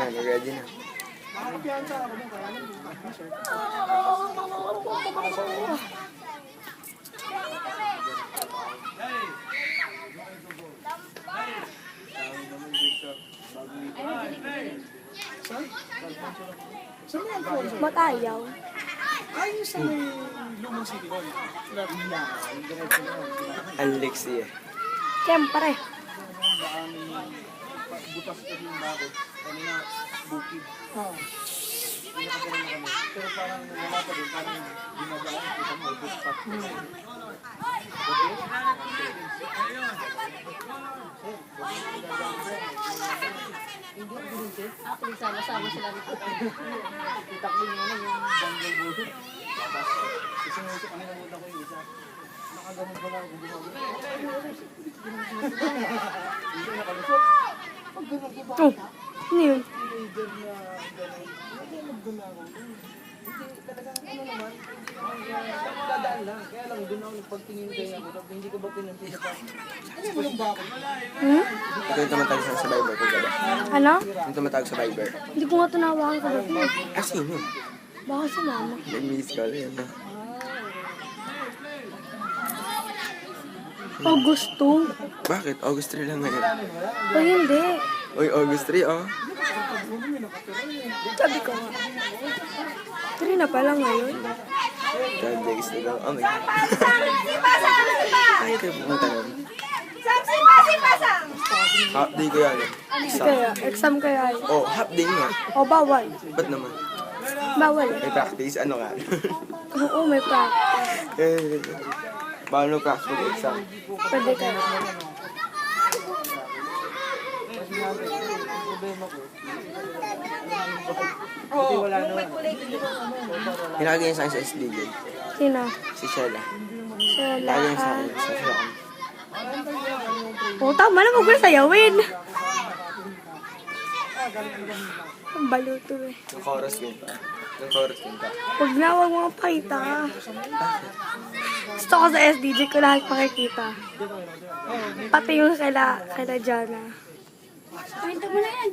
na, ready na. Matayaw. Ayun sa may lumang city hall. Alexia. Siyempre. Butas ka din bakit? Kanina, bukid. Pero parang wala pa din, parang ginagawa kita mo, butas. Actually, sama-sama sila nito. Itakbo nyo na yung jungle bullshit. Tapos, isinusok ang namutan ko yung isa. Nakagamot ko lang, gumagod. Hindi nakalusot. Pag gumagod Oh, ano yun? teenager na gano'n, nagdun ako. Hindi talagang ano naman, dadaan lang. Kaya lang, doon ako nagpagtingin kayo ako. Tapos hindi ko ba pinansin pa? Ano mo yung bakit? Hmm? Ito yung tumatawag sa Viber ko gaba. Ano? Yung tumatawag sa Viber. Hindi ko nga tunawakan kagabi. Ah, sino? Baka si mama. Nag-miss call yan ha. August 2. Bakit? August 3 lang ngayon. O hindi. Uy, August 3 oh. Sabi ko nga. 3 na pala ngayon. 12 days na daw. Oh my God. Ay, kayo pumunta nun. Half day kaya nun. Kaya, exam kaya yun. Oh, half day nga. O bawal. Ba't naman? Bawal. May practice, ano nga? Oo, may practice. Paano practice mag-exam? Pwede ka. Problema ko. Kasi wala naman. Hinagay niya sa akin sa SDG. Sino? Si Shella. Sila. Hinagay niya sa akin sa Shella. O, tama na. Huwag mo sayawin. Ang baluto eh. Yung chorus yun pa. Yung chorus yun pa. Huwag na, huwag mo pakita. Gusto ko sa SDG ko lahat makikita. Pati yung kaila Jana. Kwenta mo na yan.